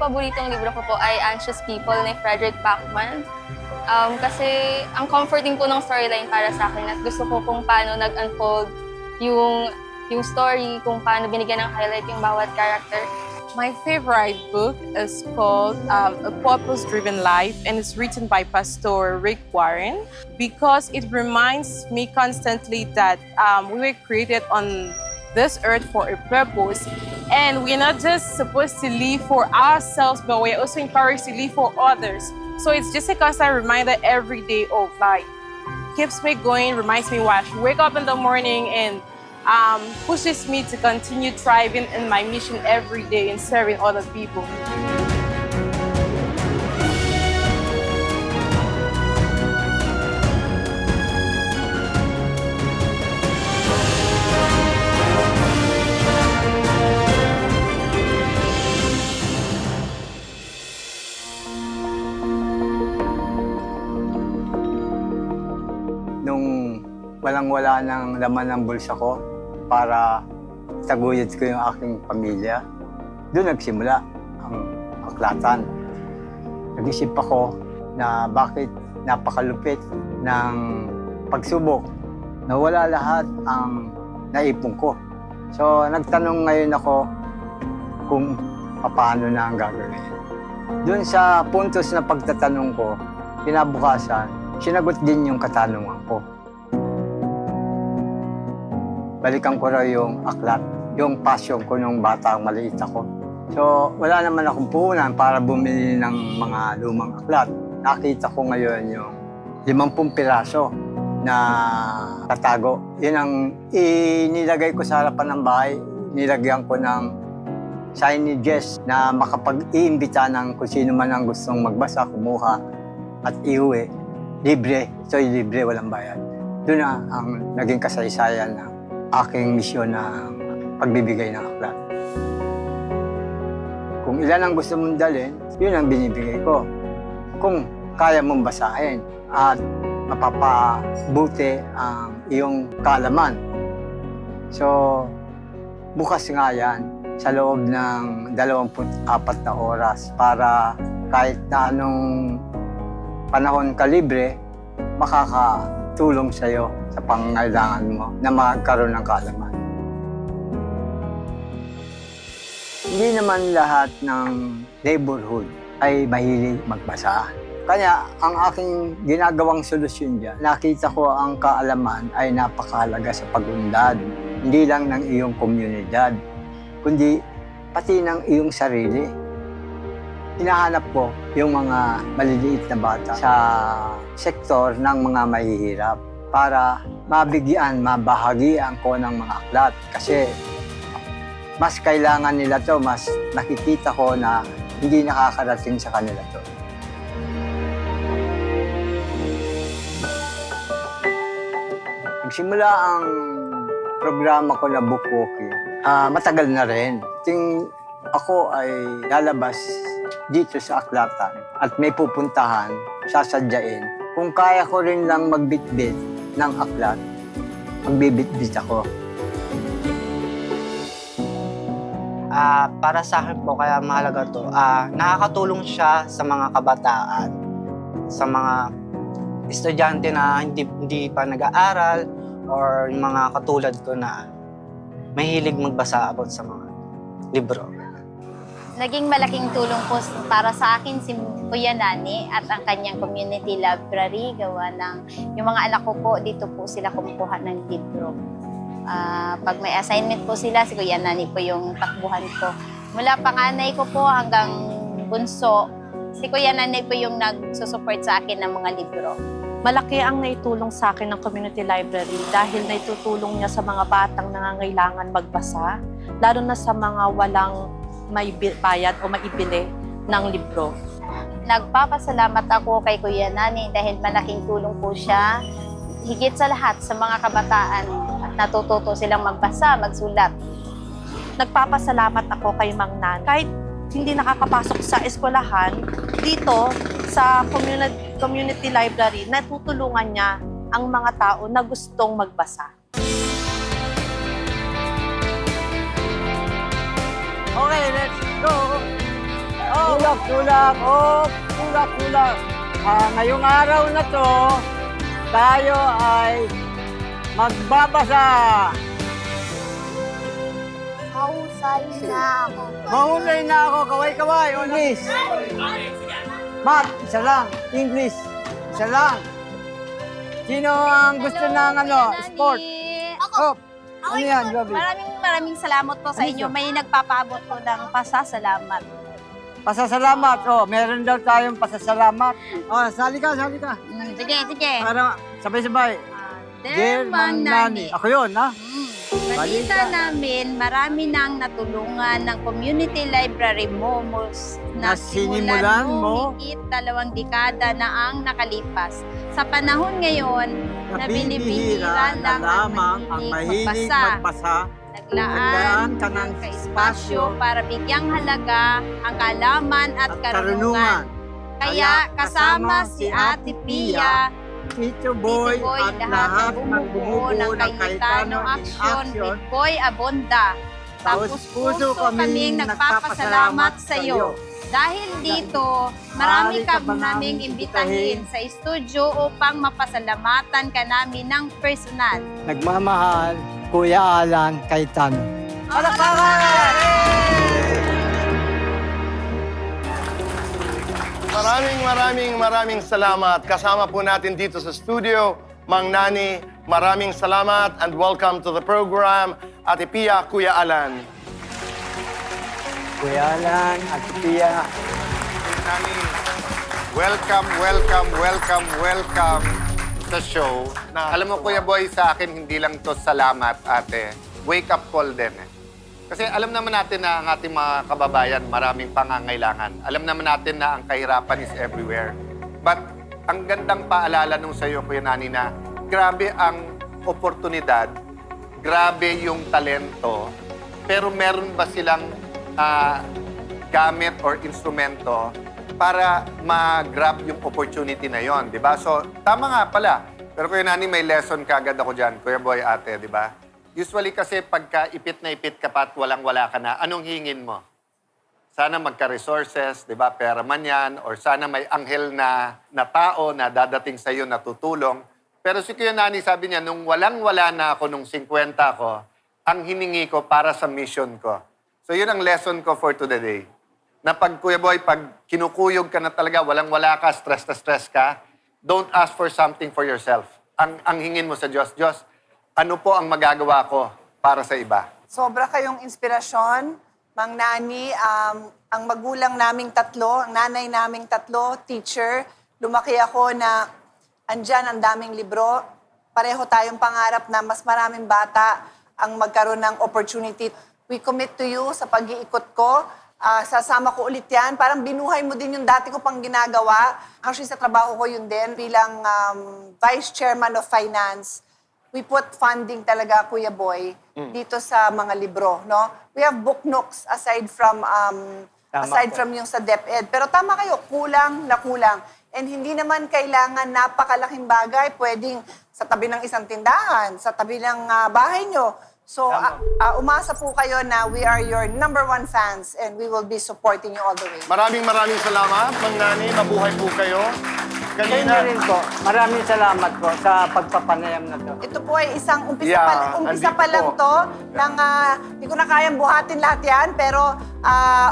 paboritong libro ko po ay Anxious People ni Frederick Backman. Kasi ang comforting po ng storyline para sa akin at gusto ko kung paano nag-unfold yung story, kung paano binigyan ng highlight yung bawat character. My favorite book is called A Purpose-Driven Life, and it's written by Pastor Rick Warren because it reminds me constantly that we were created on this earth for a purpose, and we're not just supposed to live for ourselves, but we're also encouraged to live for others. So it's just a constant reminder every day of life. Keeps me going, reminds me why I should wake up in the morning, and pushes me to continue thriving in my mission every day and serving other people. Nung walang-wala ng laman ng bulsa ko para taguyod ko yung aking pamilya, doon nagsimula ang aklatan. Nag-isip ako na bakit napakalupit ng pagsubok na wala lahat ang naipon ko. So nagtanong ngayon ako kung paano na ang gagawin. Doon sa puntos na pagtatanong ko, kinabukasan, sinagot din yung katanungan ko. Balikan ko raw yung aklat, yung passion ko nung bata, maliit ako. So, wala naman akong puhunan para bumili ng mga lumang aklat. Nakita ko ngayon yung 50 piraso na katago. Yun ang inilagay ko sa harapan ng bahay. Nilagyan ko ng signages na makapag-iimbita ng kung sino man ang gustong magbasa, kumuha at iuwi. Libre. So, libre, walang bayad. Doon na ang naging kasaysayan ng aking misyon na pagbibigay ng aklat. Kung ilan ang gusto mong dalhin, yun ang binibigay ko. Kung kaya mong basahin at mapapabuti ang iyong kaalaman. So, bukas nga yan sa loob ng 24 na oras para kahit na anong panahon ka libre, makakatulong sa'yo sa pangangailangan mo na magkaroon ng kaalaman. Hindi naman lahat ng neighborhood ay mahilig magbasa. Kaya ang aking ginagawang solusyon dyan, nakita ko ang kaalaman ay napakahalaga sa pag-unlad, hindi lang ng iyong komunidad, kundi pati ng iyong sarili. Hinahanap ko yung mga maliliit na bata sa sektor ng mga mahihirap para mabigyan, mabahagian ko ng mga aklat. Kasi mas kailangan nila to, mas nakikita ko na hindi nakakarating sa kanila to. Nagsimula ang programa ko na book walking. Matagal na rin. Ako ay lalabas dito sa aklatan at may pupuntahan, sasadyain. Kung kaya ko rin lang magbitbit ng aklat, magbibitbit ako. Para sa akin po, kaya mahalaga to, nakakatulong siya sa mga kabataan, sa mga estudyante na hindi pa nag-aaral or mga katulad ko na mahilig magbasa about sa mga libro. Naging malaking tulong po para sa akin si Kuya Nani at ang kanyang community library. Gawa ng yung mga anak ko po, dito po sila kumukuha ng libro. Pag may assignment po sila, si Kuya Nani po yung takbuhan ko. Mula panganay ko po hanggang bunso, si Kuya Nani po yung nagsusupport sa akin ng mga libro. Malaki ang naitulong sa akin ng community library dahil naitutulong niya sa mga batang nangangailangan magbasa, lalo na sa mga walang may bayad o maibili ng libro. Nagpapasalamat ako kay Kuya Nani dahil malaking tulong po siya. Higit sa lahat sa mga kabataan at natututo silang magbasa, magsulat. Nagpapasalamat ako kay Mang Nan. Kahit hindi nakakapasok sa eskwelahan, dito sa community library, natutulungan niya ang mga tao na gustong magbasa. Okay, let's go! Oh, tulak. Oh, tulak. Ngayong araw na to, tayo ay magbabasa. Mahusay na ako. Mahulay na ako, kaway-kaway. English. Math, isa lang. English, isa lang. Sino ang gusto ng sport? Ako. Oh, ano yan, Gabi? Maraming salamat po sa Ano inyo. ito? May nagpapaabot po ng pasasalamat. Pasasalamat. Oh, meron daw tayong pasasalamat. Oh, sali ka. Sige. Para sabay-sabay. Dear Mang Nani. Ako yun, ha? Balita namin, marami nang natulungan ng community library mo na sinimulan mo higit 2 dekada na ang nakalipas. Sa panahon ngayon, na binibihira lang ang mahilig magbasa, naglaan ka ng espasyo para bigyang halaga ang kaalaman at karunungan. Kaya kasama si Ate Pia, Tito Boy, at lahat ng bumubuo ng Cayetano Action, Big Boy Abonda. Taos-puso kaming nagpapasalamat sa iyo. Dahil dito, marami ka naming imbitahin sa studio upang mapasalamatan ka namin ng personal. Nagmamahal, Kuya Alan Cayetano. Maraming salamat. Kasama po natin dito sa studio, Mang Nani. Maraming salamat and welcome to the program, Ate Pia, Kuya Alan. Kuya Alan, at Pia. Nani, welcome sa show. Alam mo, Kuya Boy, sa akin, hindi lang to salamat, ate. Wake up call din eh. Kasi alam naman natin na ang ating mga kababayan, maraming pangangailangan. Alam naman natin na ang kahirapan is everywhere. But ang gandang paalala nung sa'yo, Kuya Nani, na grabe ang oportunidad, grabe yung talento, pero meron ba silang gamit or instrumento para ma-grab yung opportunity na yon, di ba? So, tama nga pala. Pero Kuya Nani, may lesson kagad ako dyan, Kuya Boy, ate, di ba? Usually kasi pagka ipit na ipit ka pa at walang-wala ka na, anong hingin mo? Sana magka-resources, di ba? Pera man yan, or sana may anghel na tao na dadating sa iyo na tutulong. Pero si Kuya Nani, sabi niya, nung walang-wala na ako, nung 50 ko, ang hiningi ko para sa mission ko. So yun ang lesson ko for today. Na pag, Kuya Boy, pag kinukuyog ka na talaga, walang-wala ka, stress na stress ka, don't ask for something for yourself. Ang hingin mo sa Diyos, Diyos, ano po ang magagawa ko para sa iba? Sobra kayong inspirasyon, Mang Nani. Ang magulang naming tatlo, ang nanay naming tatlo, teacher. Lumaki ako na andyan ang daming libro. Pareho tayong pangarap na mas maraming bata ang magkaroon ng opportunity. We commit to you sa pag-iikot ko. Sasama ko ulit yan. Parang binuhay mo din yung dati ko pang ginagawa. Actually, sa trabaho ko yun din bilang Vice Chairman of Finance. We put funding talaga, Kuya Boy, dito sa mga libro, no? We have book nooks aside from yung sa DepEd. Pero tama kayo, kulang na kulang. And hindi naman kailangan napakalaking bagay, pwedeng sa tabi ng isang tindahan, sa tabi ng bahay nyo. So, umasa po kayo na we are your #1 fans and we will be supporting you all the way. Maraming salamat, Mang Nani. Mabuhay po kayo. Kayo rin po. Maraming salamat po sa pagpapanayam na to. Ito po ay isang umpisa Yeah, umpisa andito pa lang po. to ng hindi ko na kayang buhatin lahat yan, pero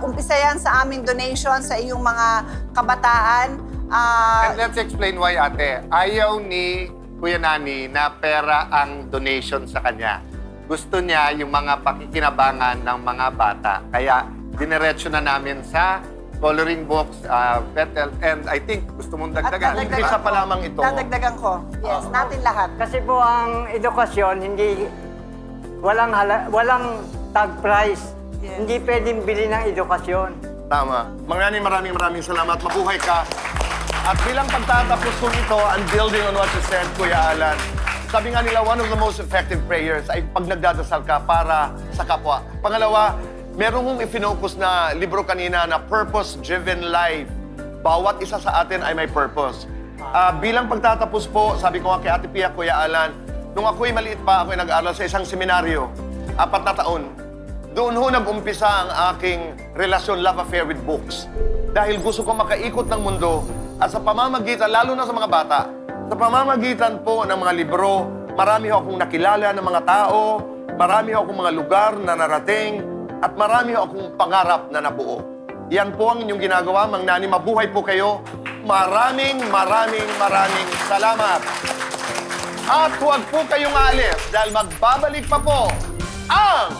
umpisa yan sa aming donation sa iyong mga kabataan. And let's explain why, ate. Ayaw ni Kuya Nani na pera ang donation sa kanya. Gusto niya yung mga pakikinabangan ng mga bata. Kaya diniretso na namin sa coloring books, petal, and I think gusto mong dagdagan. At Umpisa pa lamang ito. Dadagdagan ko. Yes, natin lahat. Kasi po ang edukasyon, walang tag price. Yes. Hindi pwedeng bili ng edukasyon. Tama. Mang Nani, maraming salamat. Mabuhay ka. At bilang pagtatapos ko ito, and building on what you said, Kuya Alan, sabi nga nila, one of the most effective prayers ay pag nagdadasal ka para sa kapwa. Pangalawa, meron mong ifinocus na libro kanina na Purpose-Driven Life. Bawat isa sa atin ay may purpose. Bilang pagtatapos po, sabi ko nga kay Ate Pia, Kuya Alan, nung ako'y maliit pa, ako'y nag-aaral sa isang seminaryo, 4 na taon. Doon ho nag-umpisa ang aking relasyon, love affair with books. dahil gusto ko makaikot ng mundo at sa pamamagitan, lalo na sa mga bata, sa pamamagitan po ng mga libro, marami ho akong nakilala ng mga tao, marami ho akong mga lugar na narating, at marami ho akong pangarap na nabuo. Yan po ang inyong ginagawa, Mang Nani. Mabuhay po kayo. Maraming salamat. At huwag po kayong aalis dahil magbabalik pa po ang